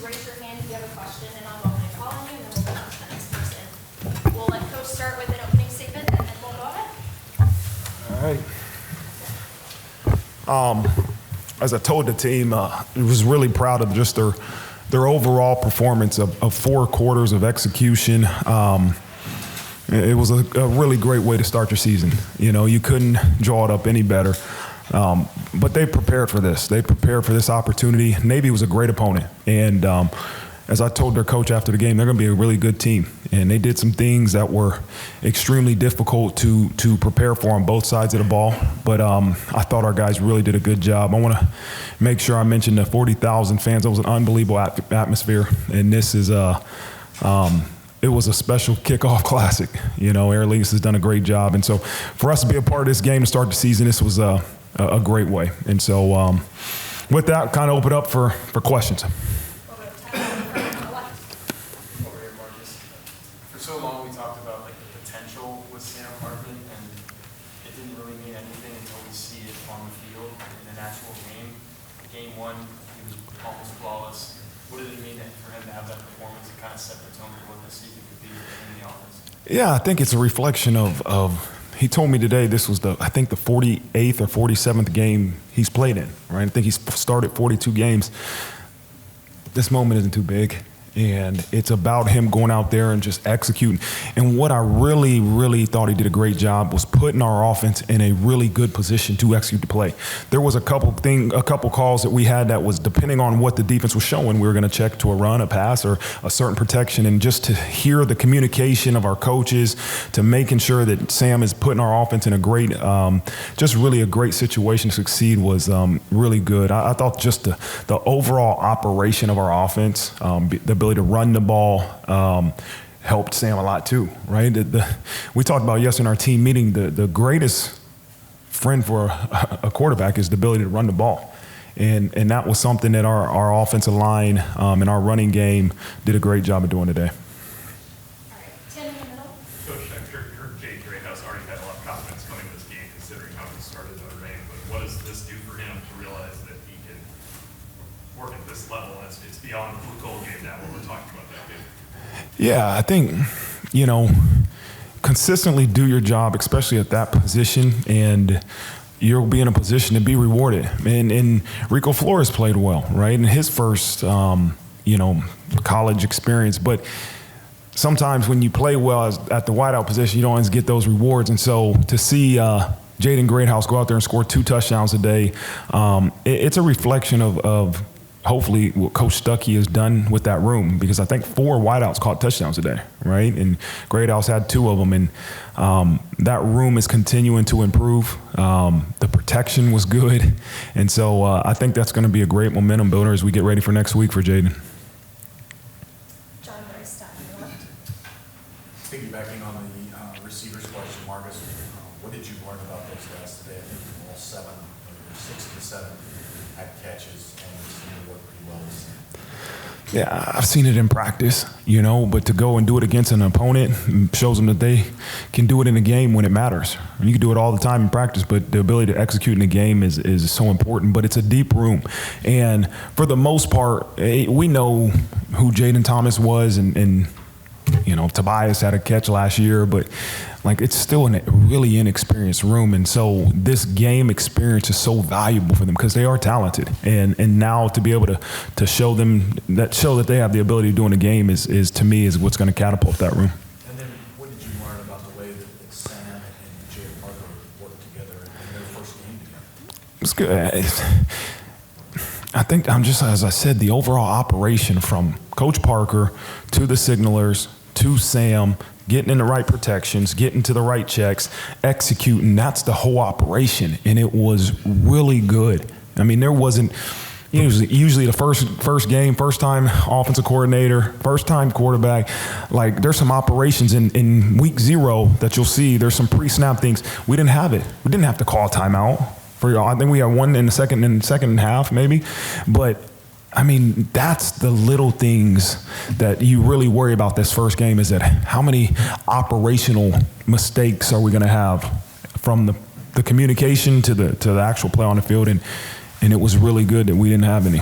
raise your hand if you have a question, and I'll go ahead and call on you, and then we'll go on to the next person. We'll let Coach start with an opening statement, and then we'll go ahead. All right. As I told the team, I was really proud of just their overall performance of 4 quarters of execution. It was a really great way to start your season. You know, you couldn't draw it up any better. But they prepared for this. They prepared for this opportunity. Navy was a great opponent. And as I told their coach after the game, they're going to be a really good team. And they did some things that were extremely difficult to prepare for on both sides of the ball. But I thought our guys really did a good job. I want to make sure I mention the 40,000 fans. It was an unbelievable atmosphere. And this is it was a special kickoff classic. You know, Air Leagues has done a great job. And so for us to be a part of this game to start the season, this was a great way. And so with that, kind of open up for questions. For so long, we talked about like the potential with Sam Hartman, and it didn't really mean anything until we see it on the field in an actual game. Game 1, he was almost flawless. What did it mean for him to have that performance and kind of set the tone for what this season could be in the offense? Yeah, I think it's a reflection of he told me today this was the 48th or 47th game he's played in, right? I think he's started 42 games. This moment isn't too big. And it's about him going out there and just executing. And what I really, really thought he did a great job was putting our offense in a really good position to execute the play. There was a couple calls that we had that was depending on what the defense was showing. We were going to check to a run, a pass, or a certain protection. And just to hear the communication of our coaches to making sure that Sam is putting our offense in a great, just really a great situation to succeed was really good. I thought just the overall operation of our offense, the ability to run the ball helped Sam a lot too, right? We talked about yesterday in our team meeting, the greatest friend for a quarterback is the ability to run the ball. And that was something that our offensive line and our running game did a great job of doing today. All right, Tim in the middle. Coach, I heard Jaden Greathouse already had a lot of confidence coming to this game considering how he started Notre Dame, but what does this do for him to realize that he can work at this level? It's beyond the blue gold game now when we're talking about that game. Yeah, I think, you know, consistently do your job, especially at that position, and you'll be in a position to be rewarded. And Rico Flores played well, right, in his first, college experience. But sometimes when you play well at the wideout position, you don't always get those rewards. And so to see Jaden Greathouse go out there and score 2 touchdowns a day, it's a reflection of hopefully what Coach Stuckey has done with that room, because I think 4 wideouts caught touchdowns today, right? And Greathouse had 2 of them, and that room is continuing to improve. The protection was good, and so I think that's going to be a great momentum builder as we get ready for next week for Jaden. John Marist on your left. Piggybacking on the receivers question, Marcus, what did you learn about those guys today? I think all 7, or 6 of the 7 had catches, and it seemed to work pretty well. Yeah, I've seen it in practice, but to go and do it against an opponent shows them that they can do it in a game when it matters. You can do it all the time in practice, but the ability to execute in a game is so important. But it's a deep room. And for the most part, we know who Jaden Thomas was, and Tobias had a catch last year, but it's still a really inexperienced room. And so this game experience is so valuable for them because they are talented. And now to be able to show that they have the ability to do in a game is to me is what's going to catapult that room. And then what did you learn about the way that Sam and Jaden Parker worked together in their first game together? It's good. I think as I said, the overall operation from Coach Parker to the signalers to Sam, getting in the right protections, getting to the right checks, executing, that's the whole operation. And it was really good. I mean, there wasn't usually the first game, first time offensive coordinator, first time quarterback, there's some operations in week 0 that you'll see. There's some pre-snap things. We didn't have it. We didn't have to call a timeout. I think we had one in the second half maybe. But I mean, that's the little things that you really worry about this first game, is that how many operational mistakes are we going to have from the communication to the actual play on the field, and it was really good that we didn't have any.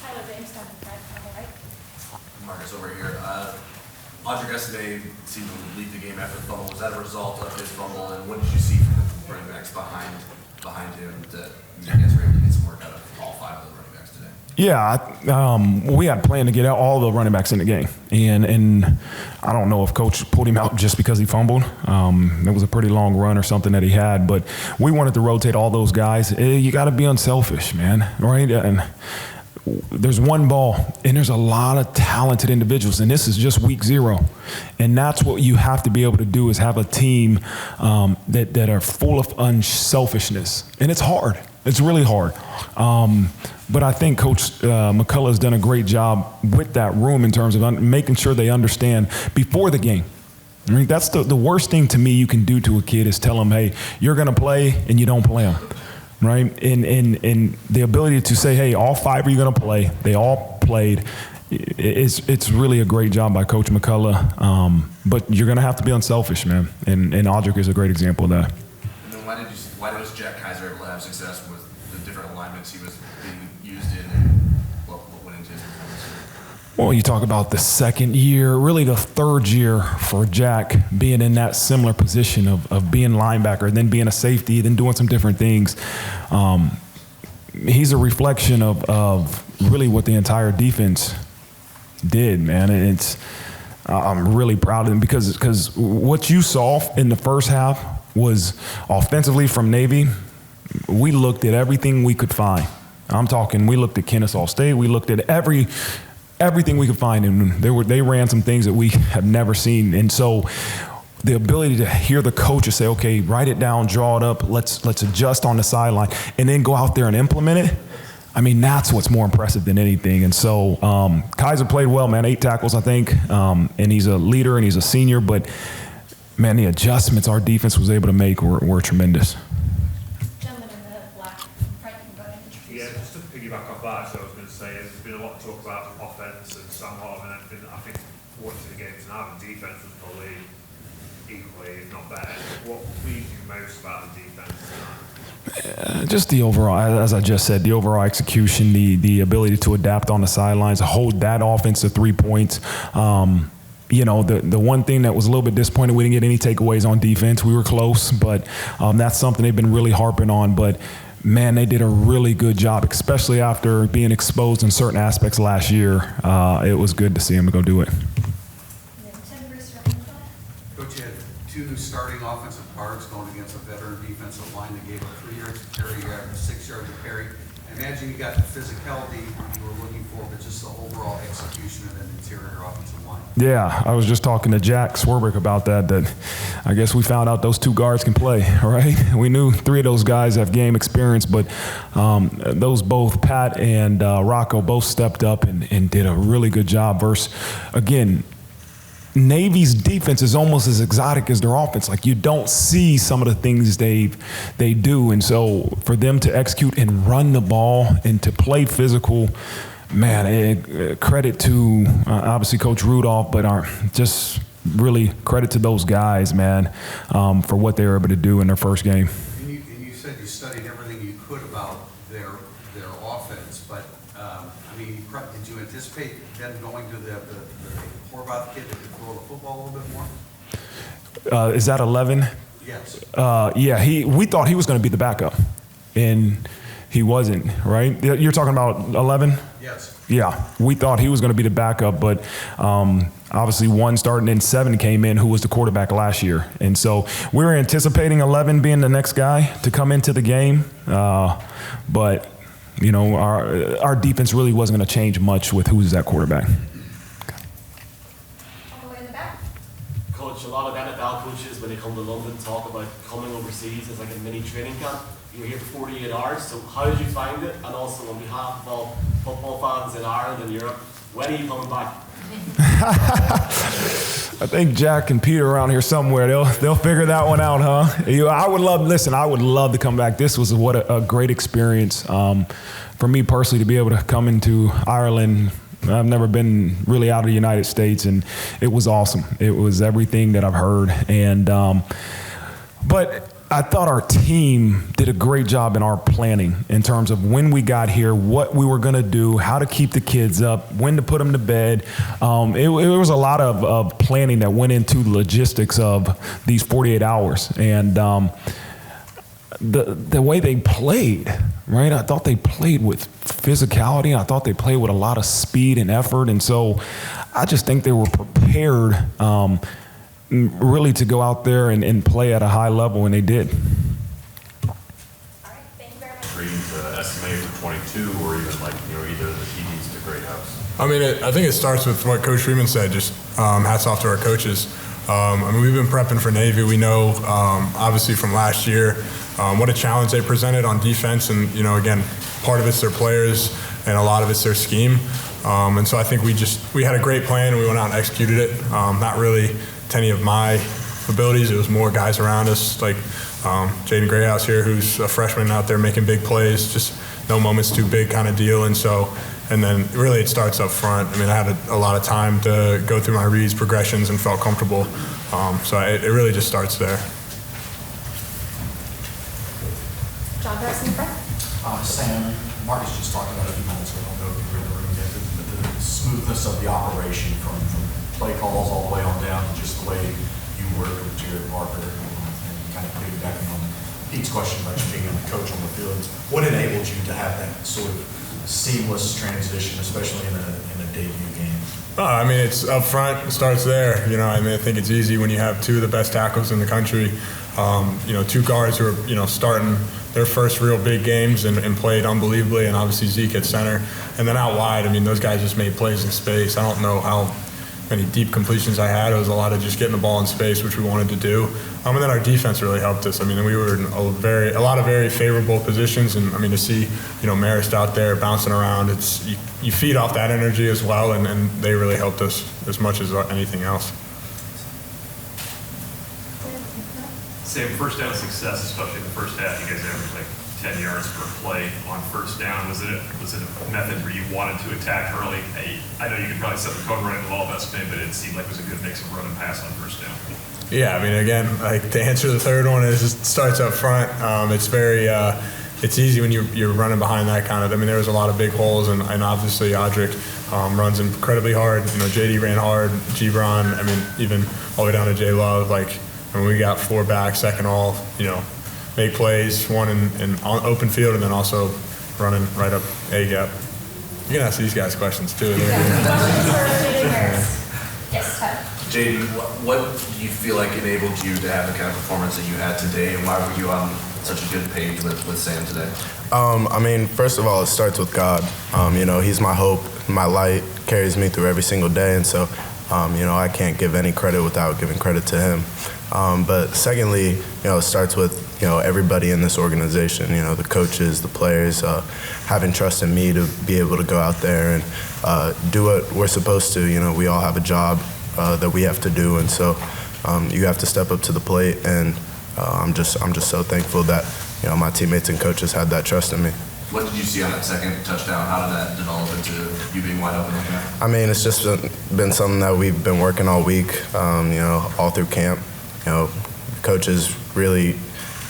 Tyler Banks Audrey yesterday seemed to lead the game after the fumble. Was that a result of his fumble? And what did you see from the running backs behind him that you guys were able to get some work out of all 5 of the running backs today? Yeah, we had planned to get out all the running backs in the game, and I don't know if Coach pulled him out just because he fumbled. It was a pretty long run or something that he had, but we wanted to rotate all those guys. You got to be unselfish, man, right? And there's one ball, and there's a lot of talented individuals, and this is just week 0. And that's what you have to be able to do, is have a team that are full of unselfishness. And it's hard. It's really hard. But I think Coach McCullough has done a great job with that room in terms of making sure they understand before the game. I mean, that's the worst thing to me you can do to a kid is tell them, hey, you're going to play, and you don't play them. Right? And the ability to say, hey, all 5 are you going to play? They all played. It's really a great job by Coach McCullough. But you're going to have to be unselfish, man. And Audric is a great example of that. And then why was Jack Kaiser able to have success with the different alignments he was being used in, and what went into his performance? Well, you talk about the second year, really the third year for Jack being in that similar position of being linebacker, then being a safety, then doing some different things. He's a reflection of really what the entire defense did, man. And I'm really proud of him because what you saw in the first half was offensively from Navy. We looked at everything we could find. I'm talking, we looked at Kennesaw State. We looked at everything we could find, and they ran some things that we have never seen. And so the ability to hear the coaches say, okay, write it down, draw it up, let's adjust on the sideline, and then go out there and implement it, I mean, that's what's more impressive than anything. And so Kaiser played well, man, 8 tackles, I think, and he's a leader and he's a senior, but, man, the adjustments our defense was able to make were tremendous. Gentleman in the black, right, you can go ahead and introduce Yeah, yourself. just to piggyback off that, so I was going to say, there's been a lot of talk about offense and Sam Hartman and everything. I think watching the games now, the defense was probably equally, if not better. What pleased you most about the defense tonight? Just the overall, as I just said, the overall execution, the ability to adapt on the sidelines, hold that offense to 3 points. You know, the one thing that was a little bit disappointing, we didn't get any takeaways on defense. We were close, but that's something they've been really harping on. But, man, they did a really good job, especially after being exposed in certain aspects last year. It was good to see them go do it. Coach, you had 2 starting offensive guards going against a veteran defensive line that gave up 3 yards of carry, you had 6 yards of carry. I imagine you got the physicality you were looking for, but just the overall execution of an interior offensive line. Yeah, I was just talking to Jack Swerbrick about that I guess we found out those 2 guards can play, right? We knew 3 of those guys have game experience, but those both, Pat and Rocco, both stepped up and did a really good job versus, again, Navy's defense is almost as exotic as their offense. Like, you don't see some of the things they do. And so for them to execute and run the ball and to play physical, man, credit to obviously Coach Rudolph, but just really credit to those guys, man, for what they were able to do in their first game. And you said you studied everything you could about their offense, but I mean, did you anticipate them going to the Corbett kid that could throw the football a little bit more? Is that 11? Yes. Yeah, we thought he was going to be the backup, and he wasn't, right? You're talking about 11? Yes. Yeah, we thought he was going to be the backup, but obviously 1 starting and 7 came in, who was the quarterback last year. And so we were anticipating 11 being the next guy to come into the game, but, you know, our defense really wasn't going to change much with who's that quarterback. All the way in the back. Coach, a lot of NFL coaches, when they come to London, talk about coming overseas as like a mini training camp. You were here for 48 hours, so how did you find it? And also, on behalf of all football fans in Ireland and Europe, when are you coming back? I think Jack and Peter around here somewhere, they'll figure that one out, huh? I would love to come back. This was a great experience for me personally to be able to come into Ireland. I've never been really out of the United States, and it was awesome. It was everything that I've heard. And but I thought our team did a great job in our planning in terms of when we got here, what we were going to do, how to keep the kids up, when to put them to bed. It was a lot of planning that went into the logistics of these 48 hours. And the way they played, right? I thought they played with physicality. I thought they played with a lot of speed and effort. And so I just think they were prepared really to go out there and play at a high level, and they did. All right, thank you very much. Reed estimated for 22, or even like, you know, either of the TDs to Greathouse? I mean, I think it starts with what Coach Freeman said, just hats off to our coaches. I mean, we've been prepping for Navy. We know, obviously, from last year, what a challenge they presented on defense. And, you know, again, part of it's their players and a lot of it's their scheme. And so I think we had a great plan and we went out and executed it. Not really to any of my abilities. It was more guys around us, like Jaden Greathouse here, who's a freshman out there making big plays, just no moment's too big kind of deal. And so, and then really it starts up front. I mean, I had a lot of time to go through my reads, progressions, and felt comfortable. So it really just starts there. John Harris in the front. Sam, Marcus just talked about it a few minutes ago. I don't know if you were in the room yet, but the smoothness of the operation from play calls all the way on down to just the way you work with Jared Parker and kind of piggybacking on Pete's question about you being a coach on the field. What enabled you to have that sort of seamless transition, especially in a debut game? I mean, it's up front. It starts there. You know, I mean, I think it's easy when you have two of the best tackles in the country. You know, two guards who are, you know, starting their first real big games and played unbelievably, and obviously Zeke at center. And then out wide, I mean, those guys just made plays in space. I don't know how many deep completions I had. It was a lot of just getting the ball in space, which we wanted to do. And then our defense really helped us. I mean, we were in a lot of very favorable positions, and I mean, to see, you know, Marist out there bouncing around, it's you feed off that energy as well, and they really helped us as much as anything else. Sam, first down success, especially in the first half, you guys averaged like 10 yards per play on first down. Was it a method where you wanted to attack early? I know you could probably set the code right in the ball best man, but it seemed like it was a good mix of run and pass on first down. Yeah, I mean, again, like to answer the third one, it just starts up front. It's very, it's easy when you're running behind that kind of. I mean, there was a lot of big holes, and obviously Audric runs incredibly hard. You know, JD ran hard, Gibran. I mean, even all the way down to J Love. Like, I mean, we got four back, second all. You know, make plays, one in open field, and then also running right up A gap. You can ask these guys questions too. Yes, Ted. Jaden, what do you feel like enabled you to have the kind of performance that you had today, and why were you on such a good page with Sam today? I mean, first of all, it starts with God. You know, He's my hope, my light, carries me through every single day, and so, you know, I can't give any credit without giving credit to Him. But secondly, you know, it starts with, you know, everybody in this organization, you know, the coaches, the players, having trust in me to be able to go out there and do what we're supposed to. You know, we all have a job that we have to do, and so you have to step up to the plate, and I'm just so thankful that, you know, my teammates and coaches had that trust in me. What did you see on that second touchdown? How did that develop into you being wide open like that? I mean, it's just been something that we've been working all week, you know, all through camp. You know, coaches really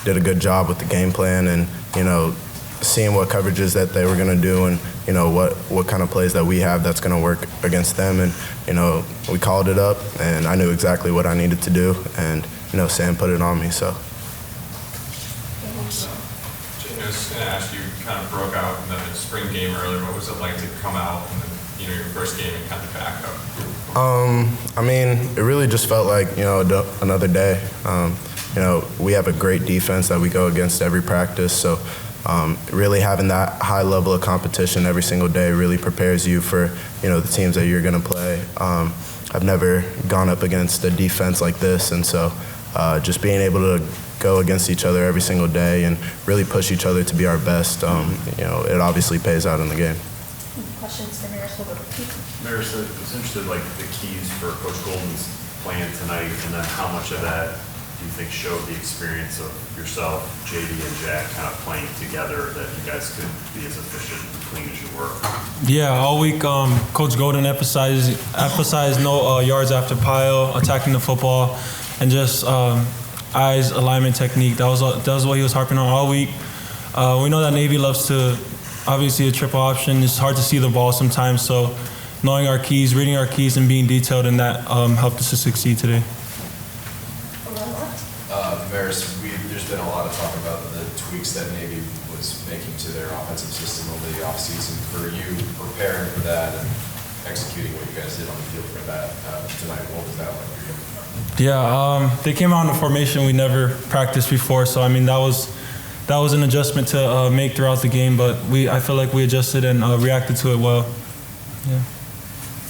did a good job with the game plan, and, you know, seeing what coverages that they were going to do, and, you know, what kind of plays that we have that's going to work against them. And, you know, we called it up, and I knew exactly what I needed to do, and, you know, Sam put it on me. So. I was going to ask you, kind of broke out in the spring game earlier. What was it like to come out and then, you know, your first game and kind of back up? I mean, it really just felt like, you know, another day. You know, we have a great defense that we go against every practice. So really having that high level of competition every single day really prepares you for, you know, the teams that you're going to play. I've never gone up against a defense like this. And so just being able to go against each other every single day and really push each other to be our best, you know, it obviously pays out in the game. Questions for Marist? We'll go to Pete. Marist, I was interested, like, the keys for Coach Golden's plan tonight, and then how much of that do you think showed the experience of yourself, JD, and Jack kind of playing together, that you guys could be as efficient and clean as you were? Yeah, all week, Coach Golden emphasized no yards after pile, attacking the football, and just eyes, alignment, technique. That was what he was harping on all week. We know that Navy loves to, obviously a triple option. It's hard to see the ball sometimes, so knowing our keys, reading our keys, and being detailed in that helped us to succeed today. Marist, there's been a lot of talk about the tweaks that Navy was making to their offensive system over the offseason. For you preparing for that and executing what you guys did on the field for that tonight, what was that like for you? Yeah, they came out in a formation we never practiced before, so I mean that was an adjustment to make throughout the game, but I feel like we adjusted and reacted to it well. Yeah.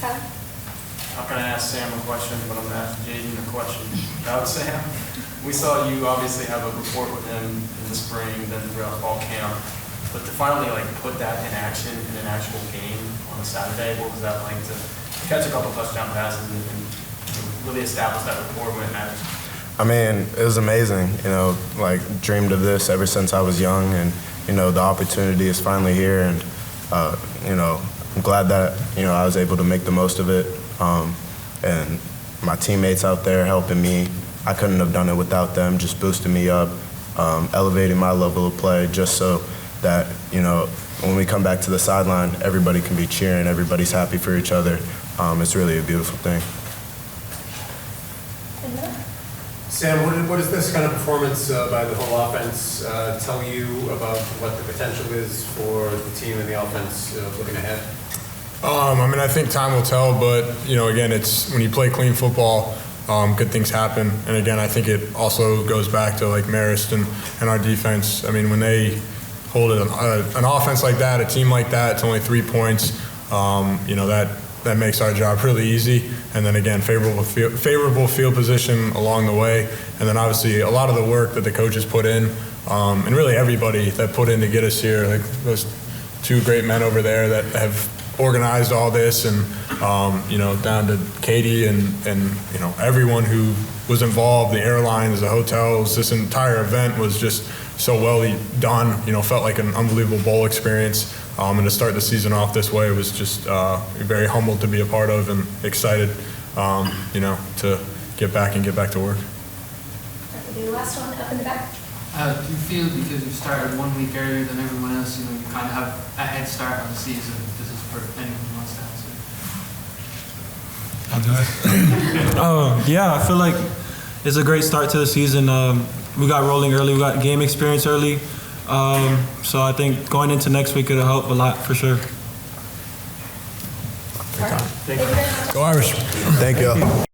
Tyler? I'm not going to ask Sam a question, but I'm going to ask Jaden a question about Sam. We saw you obviously have a report with him in the spring, then throughout fall camp, but to finally put that in action in an actual game on a Saturday, what was that like to catch a couple touchdown passes and really establish that rapport when it matters? I mean, it was amazing. Dreamed of this ever since I was young, and the opportunity is finally here, and I'm glad that I was able to make the most of it, and my teammates out there helping me. I couldn't have done it without them, just boosting me up, elevating my level of play, just so that when we come back to the sideline, everybody can be cheering, everybody's happy for each other. It's really a beautiful thing. Sam, what does this kind of performance by the whole offense tell you about what the potential is for the team and the offense looking ahead? I think time will tell, but again, it's when you play clean football, good things happen. And again, I think it also goes back to Marist and our defense. I mean, when they hold an offense like that, a team like that, it's only 3 points. That makes our job really easy. And then again, favorable field position along the way. And then obviously a lot of the work that the coaches put in, and really everybody that put in to get us here, those two great men over there that have organized all this, and down to Katie and everyone who was involved, the airlines, the hotels. This entire event was just so well done. Felt like an unbelievable bowl experience. And to start the season off this way was just very humbled to be a part of, and excited, to get back to work. We'll do the last one up in the back. Do you feel because you started 1 week earlier than everyone else, you kind of have a head start on the season? This is for anyone who wants to answer. I'll do it. Yeah, I feel like it's a great start to the season. We got rolling early. We got game experience early. So I think going into next week, it'll help a lot for sure. Go Irish. Thank you.